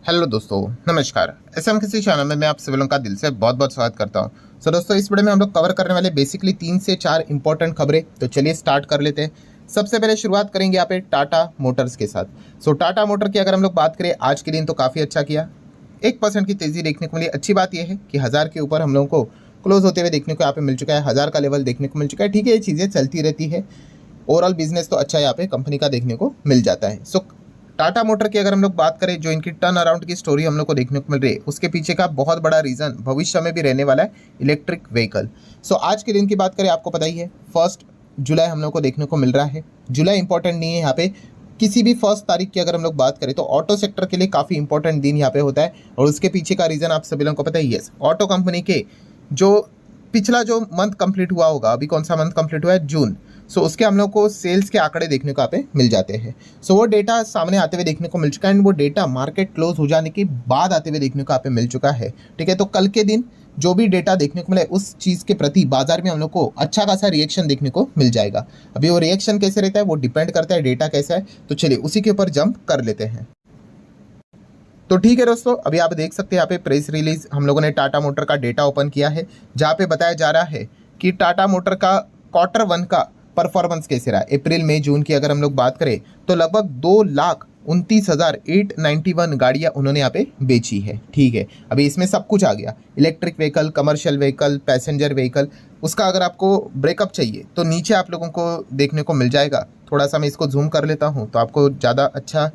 Hello दोस्तों, नमस्कार। SM किसी चैनल में मैं आप सभी लोगों का दिल से बहुत बहुत स्वागत करता हूं। सो दोस्तों, इस वीडियो में हम लोग कवर करने वाले बेसिकली 3 से 4 इंपॉर्टेंट खबरें। तो चलिए स्टार्ट कर लेते हैं। सबसे पहले शुरुआत करेंगे यहाँ पे टाटा मोटर्स के साथ। सो टाटा मोटर की अगर हम लोग बात करें, आज के दिन तो काफ़ी अच्छा किया। 1% की तेज़ी देखने को मिली। अच्छी बात यह है कि 1000 के ऊपर हम लोगों को क्लोज होते हुए देखने को यहाँ पे मिल चुका है। 1000 का लेवल देखने को मिल चुका है। ठीक है, ये चीज़ें चलती रहती है। ओवरऑल बिजनेस तो अच्छा यहाँ पे कंपनी का देखने को मिल जाता है। सो टाटा मोटर की अगर हम लोग बात करें, जो इनकी टर्न अराउंड की स्टोरी हम लोग को देखने को मिल रही है, उसके पीछे का बहुत बड़ा रीज़न भविष्य में भी रहने वाला है इलेक्ट्रिक व्हीकल। सो आज के दिन की बात करें, आपको पता ही है 1 जुलाई हम लोग को देखने को मिल रहा है। जुलाई इंपॉर्टेंट नहीं है यहाँ पे। किसी भी 1 तारीख की अगर हम लोग बात करें तो ऑटो सेक्टर के लिए काफ़ी इंपॉर्टेंट दिन यहाँ पे होता है। और उसके पीछे का रीज़न आप सभी लोगों को पता ही है। ऑटो कंपनी के जो पिछला जो मंथ कंप्लीट हुआ होगा, अभी कौन सा मंथ कंप्लीट हुआ है, जून। सो उसके हम लोग को सेल्स के आंकड़े देखने को यहाँ पे मिल जाते हैं। सो वो डेटा सामने आते हुए देखने को मिल चुका है। एंड वो डेटा मार्केट क्लोज हो जाने के बाद आते हुए देखने को यहाँ पे मिल चुका है। ठीक है, तो कल के दिन जो भी डेटा देखने को मिले, उस चीज़ के प्रति बाजार में हम लोग को अच्छा खासा रिएक्शन देखने को मिल जाएगा। अभी वो रिएक्शन कैसे रहता है वो डिपेंड करता है डेटा कैसा है। तो चलिए उसी के ऊपर जंप कर लेते हैं। तो ठीक है दोस्तों, अभी आप देख सकते हैं यहाँ पे प्रेस रिलीज हम लोगों ने टाटा मोटर का डेटा ओपन किया है, जहाँ पे बताया जा रहा है कि टाटा मोटर का Q1 का परफॉर्मेंस कैसे रहा। अप्रैल मई जून की अगर हम लोग बात करें तो लगभग 2,29,891 गाड़ियाँ उन्होंने यहाँ पे बेची है। ठीक है, अभी इसमें सब कुछ आ गया, electric vehicle, commercial vehicle, passenger vehicle. उसका अगर आपको ब्रेकअप चाहिए तो नीचे आप लोगों को देखने को मिल जाएगा। थोड़ा सा मैं इसको जूम कर लेता हूँ तो आपको ज़्यादा अच्छा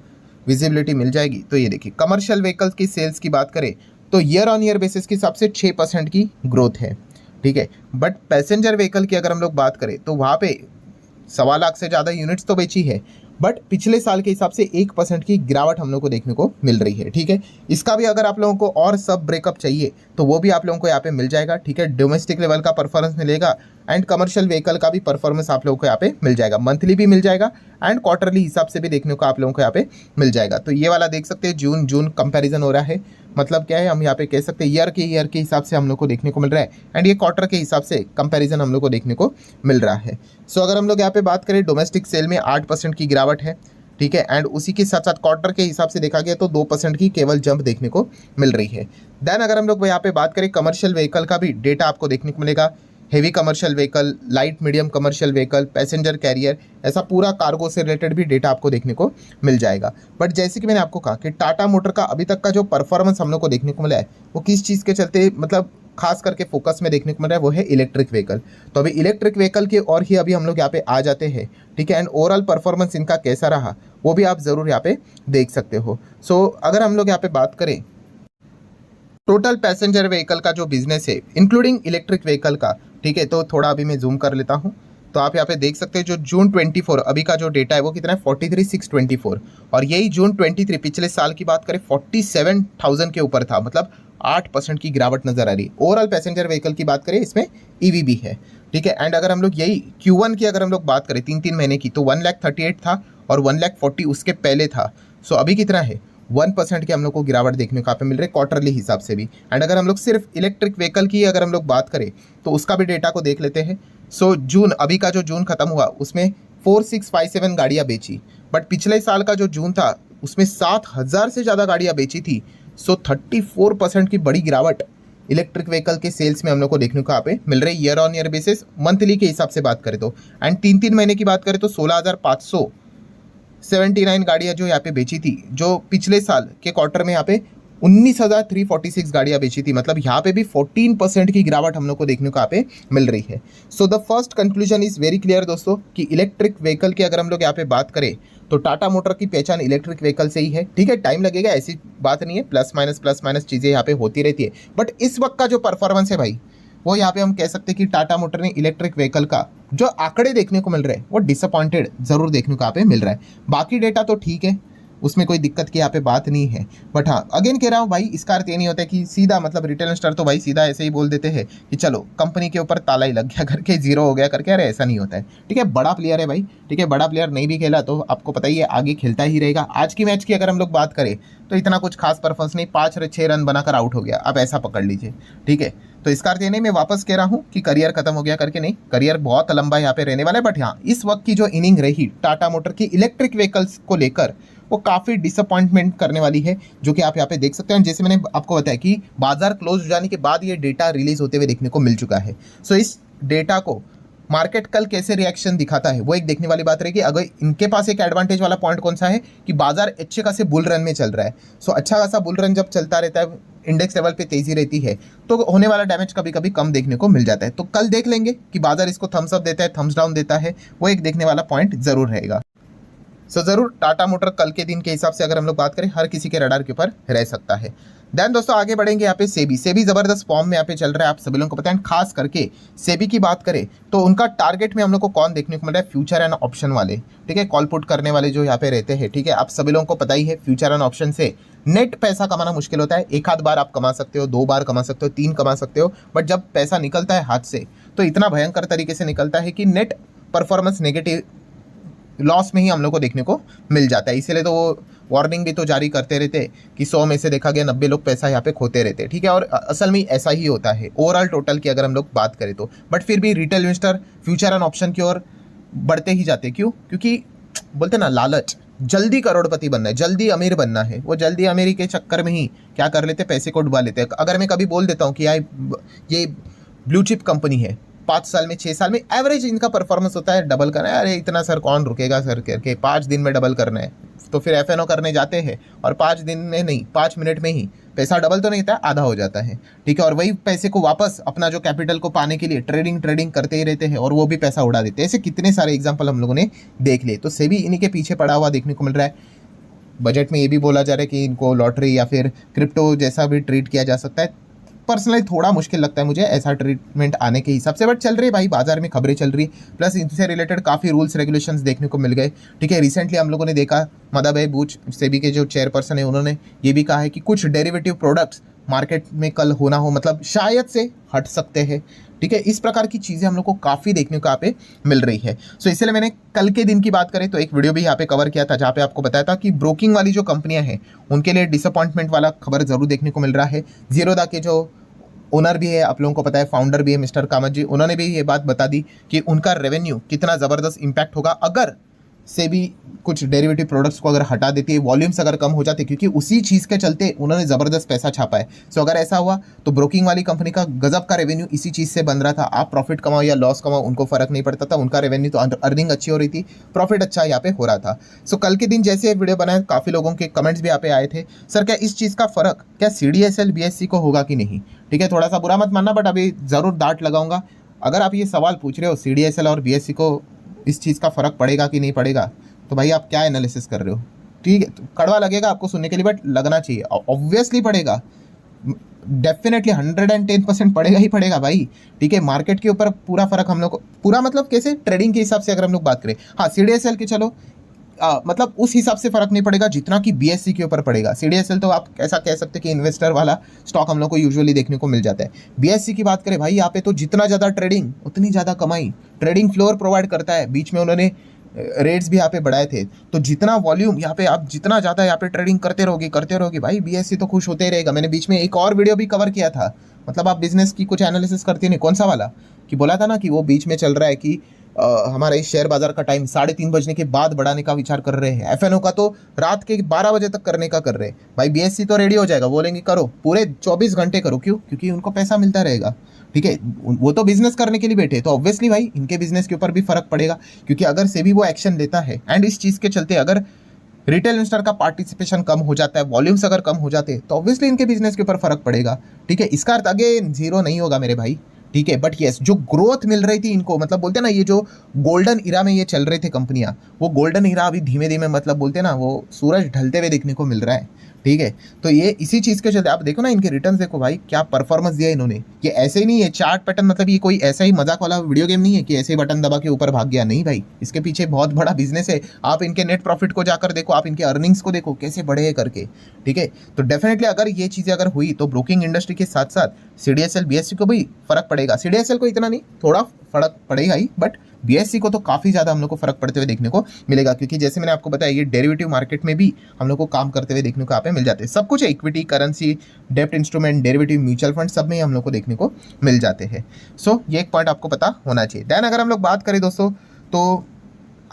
विजिबिलिटी मिल जाएगी। तो ये देखिए, कमर्शियल व्हीकल्स की सेल्स की बात करें तो ईयर ऑन ईयर बेसिस के हिसाब से 6% की ग्रोथ है। ठीक है, बट पैसेंजर व्हीकल की अगर हम लोग बात करें तो वहाँ पे 1.25 लाख से ज़्यादा यूनिट्स तो बेची है, बट पिछले साल के हिसाब से 1% की गिरावट हम लोग को देखने को मिल रही है। ठीक है, इसका भी अगर आप लोगों को और सब ब्रेकअप चाहिए तो वो भी आप लोगों को यहाँ पे मिल जाएगा। ठीक है, डोमेस्टिक लेवल का परफॉर्मेंस मिलेगा एंड कमर्शियल व्हीकल का भी परफॉर्मेंस आप लोगों को यहाँ पे मिल जाएगा। मंथली भी मिल जाएगा एंड क्वार्टरली हिसाब से भी देखने को आप लोगों को यहाँ पे मिल जाएगा। तो ये वाला देख सकते हैं, जून कंपैरिजन हो रहा है। मतलब क्या है, हम यहाँ पे कह सकते हैं ईयर के हिसाब से हम लोग को देखने को मिल रहा है एंड ये क्वार्टर के हिसाब से कंपैरिजन हम लोग को देखने को मिल रहा है। सो अगर हम लोग यहाँ पे बात करें, डोमेस्टिक सेल में 8% की गिरावट है। ठीक है, एंड उसी के साथ साथ क्वार्टर के हिसाब से देखा गया तो 2% की केवल जंप देखने को मिल रही है। देन अगर हम लोग यहाँ पे बात करें, कमर्शियल व्हीकल का भी डेटा आपको देखने को मिलेगा। Heavy commercial vehicle, light medium commercial vehicle, passenger carrier, ऐसा पूरा कार्गो से रिलेटेड भी डेटा आपको देखने को मिल जाएगा। बट जैसे कि मैंने आपको कहा कि टाटा मोटर का अभी तक का जो परफॉर्मेंस हम लोग को देखने को मिला है, वो किस चीज़ के चलते मतलब खास करके फोकस में देखने को मिल रहा है, वो है इलेक्ट्रिक व्हीकल। तो अभी इलेक्ट्रिक व्हीकल के और ही अभी हम लोग यहाँ पे आ जाते हैं। ठीक है, एंड ओवरऑल परफॉर्मेंस इनका कैसा रहा वो भी आप ज़रूर यहाँ पे देख सकते हो। सो अगर हम लोग यहाँ पे बात करें, टोटल पैसेंजर व्हीकल का जो बिजनेस है इंक्लूडिंग इलेक्ट्रिक व्हीकल का, ठीक है, तो थोड़ा अभी मैं जूम कर लेता हूँ तो आप यहाँ पे देख सकते हैं जो जून 24 अभी का जो डेटा है वो कितना है, 43,624। और यही जून 23 पिछले साल की बात करें 47,000 के ऊपर था। मतलब 8% की गिरावट नजर आ रही है। ओवरऑल पैसेंजर व्हीकल की बात करें, इसमें ईवी भी है। ठीक है, एंड अगर हम लोग यही Q1 की अगर हम लोग बात करें 3 महीने की, तो 1,38,000 था और 1,40,000 उसके पहले था। सो अभी कितना है, 1% की हम लोग को गिरावट देखने को यहाँ पे मिल रही है क्वार्टरली हिसाब से भी। एंड अगर हम लोग सिर्फ इलेक्ट्रिक व्हीकल की अगर हम लोग बात करें तो उसका भी डेटा को देख लेते हैं। सो जून, अभी का जो जून खत्म हुआ उसमें 4657 गाड़ियाँ बेची, बट पिछले साल का जो जून था उसमें 7,000 से ज़्यादा गाड़ियाँ बेची थी। सो 34% की बड़ी गिरावट इलेक्ट्रिक व्हीकल के सेल्स में हम लोग को देखने को यहाँ पे मिल रही है year on year basis. Monthly के हिसाब से बात करें तो एंड 3 महीने की बात करें तो 16,579 गाड़ियाँ जो यहाँ पे बेची थी, जो पिछले साल के क्वार्टर में यहाँ पे 19,346 गाड़ियाँ बेची थी। मतलब यहाँ पे भी 14% की गिरावट हम लोग को देखने को यहाँ पे मिल रही है। So the first conclusion is very clear दोस्तों कि इलेक्ट्रिक व्हीकल की अगर हम लोग यहाँ पे बात करें तो टाटा मोटर की पहचान इलेक्ट्रिक व्हीकल से ही है। ठीक है, टाइम लगेगा, ऐसी बात नहीं है, प्लस माइनस चीज़ें यहाँ पे होती रहती है। बट इस वक्त का जो परफॉर्मेंस है भाई, वो यहाँ पे हम कह सकते हैं कि टाटा मोटर ने इलेक्ट्रिक व्हीकल का जो आंकड़े देखने को मिल रहे हैं वो डिसअपॉइंटेड जरूर देखने को यहाँ पे मिल रहा है। बाकी डेटा तो ठीक है, उसमें कोई दिक्कत की यहाँ पे बात नहीं है। बट हाँ, अगेन कह रहा हूँ भाई, इसका अर्थ ये नहीं होता है कि सीधा मतलब रिटेल इन्वेस्टर तो भाई सीधा ऐसे ही बोल देते हैं कि चलो कंपनी के ऊपर ताला ही लग गया करके, जीरो हो गया करके। अरे ऐसा नहीं होता है। ठीक है, बड़ा प्लेयर है भाई। ठीक है, बड़ा प्लेयर नहीं भी खेला तो आपको पता ही है आगे खेलता ही रहेगा। आज की मैच की अगर हम लोग बात करें तो इतना कुछ खास परफॉर्मेंस नहीं, 5-6 रन बनाकर आउट हो गया। आप ऐसा पकड़ लीजिए। ठीक है, तो इसका अर्थ ये नहीं मैं वापस कह रहा हूँ कि करियर खत्म हो गया करके, नहीं, करियर बहुत लंबा यहाँ पे रहने वाला है। बट हाँ, इस वक्त की जो इनिंग रही टाटा मोटर की इलेक्ट्रिक व्हीकल्स को लेकर वो काफ़ी डिसअपॉइंटमेंट करने वाली है, जो कि आप यहाँ पे देख सकते हैं। जैसे मैंने आपको बताया कि बाजार क्लोज हो जाने के बाद ये डेटा रिलीज होते हुए देखने को मिल चुका है। सो इस डेटा को मार्केट कल कैसे रिएक्शन दिखाता है वो एक देखने वाली बात रहेगी। अगर इनके पास एक एडवांटेज वाला पॉइंट कौन सा है कि बाजार अच्छे खासे बुल रन में चल रहा है। सो अच्छा खासा बुल रन जब चलता रहता है, इंडेक्स लेवल पे तेजी रहती है, तो होने वाला डैमेज कभी कभी कम देखने को मिल जाता है। तो कल देख लेंगे कि बाजार इसको थम्स अप देता है, थम्स डाउन देता है, वो एक देखने वाला पॉइंट जरूर रहेगा। ज़रूर टाटा मोटर कल के दिन के हिसाब से अगर हम लोग बात करें हर किसी के रडार के ऊपर रह सकता है। देन दोस्तों आगे बढ़ेंगे, यहाँ पे सेबी ज़बरदस्त फॉर्म में यहाँ पे चल रहा है, आप सभी लोगों को पता है। खास करके सेबी की बात करें तो उनका टारगेट में हम लोग को कौन देखने को मिल रहा है, फ्यूचर एंड ऑप्शन वाले, ठीक है, कॉल पुट करने वाले जो यहाँ पे रहते हैं, ठीक है। आप सभी लोगों को पता ही है फ्यूचर एंड ऑप्शन से नेट पैसा कमाना मुश्किल होता है। एक आध बार आप कमा सकते हो, 2 बार कमा सकते हो, 3 कमा सकते हो, बट जब पैसा निकलता है हाथ से तो इतना भयंकर तरीके से निकलता है कि नेट परफॉर्मेंस नेगेटिव लॉस में ही हम लोग को देखने को मिल जाता है। इसीलिए तो वो वार्निंग भी तो जारी करते रहते कि 100 में से देखा गया 90 लोग पैसा यहाँ पे खोते रहते, ठीक है। और असल में ऐसा ही होता है ओवरऑल टोटल की अगर हम लोग बात करें तो। बट फिर भी retail investor future and option की ओर बढ़ते ही जाते, क्यों? क्योंकि बोलते ना लालच, जल्दी करोड़पति बनना है, जल्दी अमीर बनना है। वो जल्दी अमीरी के चक्कर में ही क्या कर लेते, पैसे को डुबा लेते हैं। अगर मैं कभी बोल देता हूँ कि यार ये ब्लू चिप कंपनी है, 5 साल में 6 साल में एवरेज इनका परफॉर्मेंस होता है डबल करना है, अरे इतना सर कौन रुकेगा सर करके, 5 दिन में डबल करना है, तो फिर एफएनओ करने जाते हैं और 5 दिन में नहीं 5 मिनट में ही पैसा डबल तो नहीं होता, आधा हो जाता है, ठीक है। और वही पैसे को वापस अपना जो कैपिटल को पाने के लिए ट्रेडिंग करते ही रहते हैं और वो भी पैसा उड़ा देते हैं। ऐसे कितने सारे एग्जाम्पल हम लोगों ने देख लिए। तो सेबी इन्हीं के पीछे पड़ा हुआ देखने को मिल रहा है। बजट में ये भी बोला जा रहा है कि इनको लॉटरी या फिर क्रिप्टो जैसा भी ट्रीट किया जा सकता है। पर्सनली थोड़ा मुश्किल लगता है मुझे ऐसा ट्रीटमेंट आने के हिसाब से, बट चल रही है भाई, बाजार में खबरें चल रही, प्लस इनसे रिलेटेड काफ़ी रूल्स रेगुलेशंस देखने को मिल गए, ठीक है। रिसेंटली हम लोगों ने देखा मदा भाई बूच सेबी के जो चेयरपर्सन है उन्होंने ये भी कहा है कि कुछ डेरिवेटिव प्रोडक्ट्स मार्केट में कल होना हो, मतलब शायद से हट सकते हैं, ठीक है। इस प्रकार की चीज़ें हम लोग को काफ़ी देखने को यहाँ पे मिल रही है। सो इसलिए मैंने कल के दिन की बात करें तो एक वीडियो भी यहाँ पे कवर किया था, जहाँ पे आपको बताया था कि ब्रोकिंग वाली जो कंपनियां हैं उनके लिए डिसअपॉइंटमेंट वाला खबर जरूर देखने को मिल रहा है। जीरोधा के जो ओनर भी है, आप लोगों को पता है, फाउंडर भी है मिस्टर कामत जी, उन्होंने भी ये बात बता दी कि उनका रेवेन्यू कितना ज़बरदस्त इम्पैक्ट होगा अगर सेबी कुछ डेरिवेटिव प्रोडक्ट्स को अगर हटा देती है, वॉल्यूम्स अगर कम हो जाते, क्योंकि उसी चीज़ के चलते उन्होंने ज़बरदस्त पैसा छापा है। सो अगर ऐसा हुआ तो ब्रोकिंग वाली कंपनी का गजब का रेवेन्यू इसी चीज़ से बन रहा था। आप प्रॉफिट कमाओ या लॉस कमाओ उनको फ़र्क नहीं पड़ता था, उनका रेवेन्यू तो अर्निंग अच्छी हो रही थी, प्रॉफिट अच्छा यहाँ पे हो रहा था। सो कल के दिन जैसे वीडियो बनाए काफ़ी लोगों के कमेंट्स भी यहाँ पे आए थे, सर क्या इस चीज़ का फ़र्क क्या CDSL BSE को होगा कि नहीं, ठीक है। थोड़ा सा बुरा मत मानना, बट अभी ज़रूर डांट लगाऊंगा। अगर आप ये सवाल पूछ रहे हो CDSL और BSE को इस चीज़ का फ़र्क पड़ेगा कि नहीं पड़ेगा, तो भाई आप क्या एनालिसिस कर रहे हो, ठीक है। तो कड़वा लगेगा आपको सुनने के लिए, बट लगना चाहिए, ऑब्वियसली पड़ेगा, डेफिनेटली 110% पड़ेगा ही पड़ेगा भाई, ठीक है। मार्केट के ऊपर पूरा फर्क हम लोग को, पूरा मतलब कैसे, ट्रेडिंग के हिसाब से अगर हम लोग बात करें, हाँ CDSL के चलो मतलब उस हिसाब से फर्क नहीं पड़ेगा जितना कि BSE के ऊपर पड़ेगा। CDSL तो आप ऐसा कह सकते हैं कि इन्वेस्टर वाला स्टॉक हम लोग को यूजुअली देखने को मिल जाता है। BSE की बात करें भाई, यहाँ पे तो जितना ज़्यादा ट्रेडिंग उतनी ज़्यादा कमाई, ट्रेडिंग फ्लोर प्रोवाइड करता है, बीच में उन्होंने रेट्स भी यहाँ पे बढ़ाए थे, तो जितना वॉल्यूम यहाँ पे आप जितना ज़्यादा यहाँ पे ट्रेडिंग करते रहोगे भाई, BSE तो खुश होते ही रहेगा। मैंने बीच में एक और वीडियो भी कवर किया था, मतलब आप बिजनेस की कुछ एनालिसिस करते नहीं, कौन सा वाला, कि बोला था ना कि वो बीच में चल रहा है कि हमारे शेयर बाजार का टाइम 3:30 बजने के बाद बढ़ाने का विचार कर रहे हैं, FNO का तो रात के 12 बजे तक करने का कर रहे हैं। भाई BSE तो रेडी हो जाएगा, बोलेंगे करो पूरे 24 घंटे करो, क्यों? क्योंकि उनको पैसा मिलता रहेगा, ठीक है। वो तो बिजनेस करने के लिए बैठे, तो ऑब्वियसली भाई इनके बिजनेस के ऊपर भी फर्क पड़ेगा, क्योंकि अगर सेबी वो एक्शन लेता है एंड इस चीज़ के चलते अगर रिटेल इन्वेस्टर का पार्टिसिपेशन कम हो जाता है, वॉल्यूम्स अगर कम हो जाते, तो ऑब्वियसली इनके बिजनेस के ऊपर फर्क पड़ेगा, ठीक है। इसका अर्थ आगे जीरो नहीं होगा मेरे भाई, ठीक है। बट यस, जो ग्रोथ मिल रही थी इनको, मतलब बोलते हैं ना ये जो गोल्डन इरा में ये चल रहे थे कंपनियां, वो गोल्डन इरा अभी धीमे धीमे, मतलब बोलते हैं ना वो सूरज ढलते हुए देखने को मिल रहा है, ठीक है। तो ये इसी चीज़ के चलते आप देखो ना इनके रिटर्न्स देखो भाई, क्या परफॉर्मेंस दिया इन्होंने। ये ऐसे ही नहीं है चार्ट पैटर्न, मतलब ये कोई ऐसा ही मजाक वाला वीडियो गेम नहीं है कि ऐसे ही बटन दबा के ऊपर भाग गया, नहीं भाई, इसके पीछे बहुत बड़ा बिजनेस है। आप इनके नेट प्रॉफिट को जाकर देखो, आप इनके अर्निंग्स को देखो कैसे बढ़े हैं करके, ठीक है। तो डेफिनेटली अगर ये चीज़ें अगर हुई तो ब्रोकिंग इंडस्ट्री के साथ साथ CDSL BSE को भी फर्क पड़ेगा। CDSL को इतना नहीं, थोड़ा फर्क पड़ेगा ही, बट BSE को तो काफ़ी ज़्यादा हम लोग को फर्क पड़ते हुए देखने को मिलेगा, क्योंकि जैसे मैंने आपको बताया ये डेरिवेटिव मार्केट में भी हम लोग को काम करते हुए देखने को यहाँ पे मिल जाते हैं। सब कुछ है, इक्विटी, करेंसी, डेप्ट इंस्ट्रूमेंट, डेरिवेटिव, म्यूचुअल फंड, सब में हम लोग को देखने को मिल जाते हैं। सो ये एक पॉइंट आपको पता होना चाहिए। देन अगर हम लोग बात करें दोस्तों, तो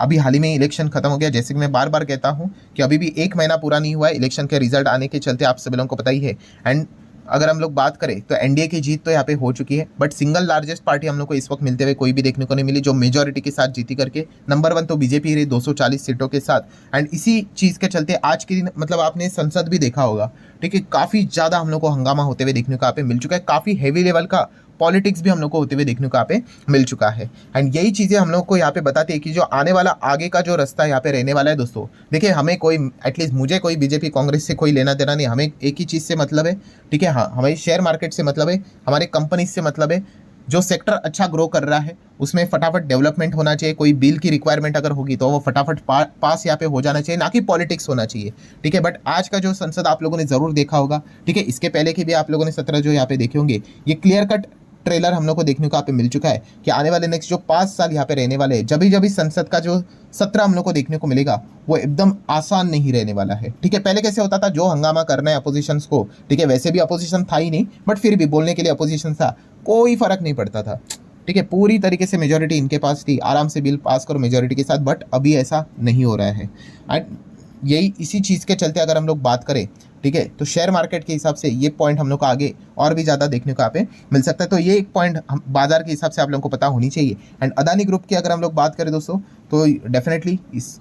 अभी हाल ही में इलेक्शन खत्म हो गया, जैसे कि मैं बार बार कहता हूँ कि अभी भी 1 महीना पूरा नहीं हुआ है इलेक्शन के रिजल्ट आने के चलते, आप सभी लोगों को पता ही है। एंड अगर हम लोग बात करें तो एनडीए की जीत तो यहाँ पे हो चुकी है, बट सिंगल लार्जेस्ट पार्टी हम लोग को इस वक्त मिलते हुए कोई भी देखने को नहीं मिली जो मेजोरिटी के साथ जीती करके। नंबर 1 तो बीजेपी रही 240 सीटों के साथ। एंड इसी चीज़ के चलते आज के दिन मतलब आपने संसद भी देखा होगा, ठीक है, काफ़ी ज़्यादा हम लोग को हंगामा होते हुए देखने को यहाँ पे मिल चुका है, काफ़ी हैवी लेवल का पॉलिटिक्स भी हम लोग को होते हुए देखने को यहाँ पे मिल चुका है। एंड यही चीज़ें हम लोग को यहाँ पे बताती है कि जो आने वाला आगे का जो रास्ता यहाँ पे रहने वाला है दोस्तों। देखिए, हमें कोई एटलीस्ट मुझे कोई बीजेपी कांग्रेस से कोई लेना देना नहीं, हमें एक ही चीज़ से मतलब है, ठीक है, हाँ, हमें शेयर मार्केट से मतलब है, हमारे कंपनी से मतलब है। जो सेक्टर अच्छा ग्रो कर रहा है उसमें फटाफट डेवलपमेंट होना चाहिए, कोई बिल की रिक्वायरमेंट अगर होगी तो वो फटाफट पास यहाँ पे हो जाना चाहिए, ना कि पॉलिटिक्स होना चाहिए, ठीक है। बट आज का जो संसद आप लोगों ने ज़रूर देखा होगा, ठीक है, इसके पहले की भी आप लोगों ने 17 जो यहाँ पे देखे होंगे, ये क्लियर कट ट्रेलर हम लोग को देखने को यहाँ पे मिल चुका है कि आने वाले नेक्स्ट जो 5 साल यहाँ पे रहने वाले हैं, जब भी संसद का जो सत्र हम लोग को देखने को मिलेगा वो एकदम आसान नहीं रहने वाला है, ठीक है। पहले कैसे होता था, जो हंगामा करना है अपोजिशंस को, ठीक है, वैसे भी अपोजिशन था ही नहीं, बट फिर भी बोलने के लिए अपोजिशन था, कोई फर्क नहीं पड़ता था, ठीक है, पूरी तरीके से मेजोरिटी इनके पास थी, आराम से बिल पास करो मेजोरिटी के साथ। बट अभी ऐसा नहीं हो रहा है। एंड यही इसी चीज़ के चलते अगर हम लोग बात करें, ठीक है, तो शेयर मार्केट के हिसाब से ये पॉइंट हम लोग को आगे और भी ज़्यादा देखने को यहाँ पे मिल सकता है। तो ये एक पॉइंट हम बाजार के हिसाब से आप लोगों को पता होनी चाहिए। एंड अदानी ग्रुप की अगर हम लोग बात करें दोस्तों, तो डेफिनेटली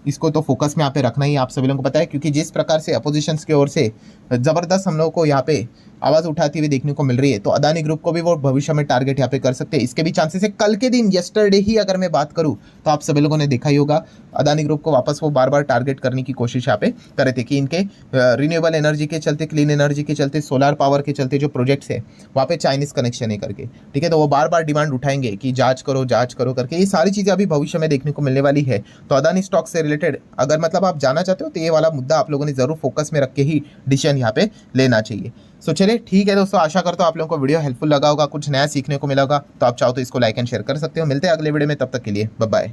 इसको तो फोकस में यहाँ पे रखना ही आप सभी लोगों को पता है, क्योंकि जिस प्रकार से अपोजिशंस की ओर से ज़बरदस्त हम लोगों को यहाँ पे आवाज़ उठाती हुई देखने को मिल रही है, तो अदानी ग्रुप को भी वो भविष्य में टारगेट यहाँ पे कर सकते हैं। इसके भी चांसेस है। कल के दिन यस्टरडे ही अगर मैं बात करूँ तो आप सभी लोगों ने देखा ही होगा, अदानी ग्रुप को वापस वो बार बार टारगेट करने की कोशिश यहाँ पे कर रहे थे कि इनके रिन्यूएबल एनर्जी के चलते, क्लीन एनर्जी के चलते, सोलर पावर के चलते जो प्रोजेक्ट्स है वहाँ पे चाइनीज़ कनेक्शन है करके, ठीक है, तो वो बार बार डिमांड उठाएंगे कि जांच करो करके। ये सारी चीज़ें अभी भविष्य में देखने को मिलने वाली है। तो अदानी स्टॉक से रिलेटेड अगर मतलब आप जाना चाहते हो तो ये वाला मुद्दा आप लोगों ने जरूर फोकस में रख के ही डिसीजन यहाँ पे लेना चाहिए। सो चलिए ठीक है दोस्तों, आशा करता हूँ आप लोगों को वीडियो हेल्पफुल लगा होगा, कुछ नया सीखने को मिला होगा। तो आप चाहो तो इसको लाइक एंड शेयर कर सकते हो। मिलते हैं अगले वीडियो में, तब तक के लिए बाय बाय।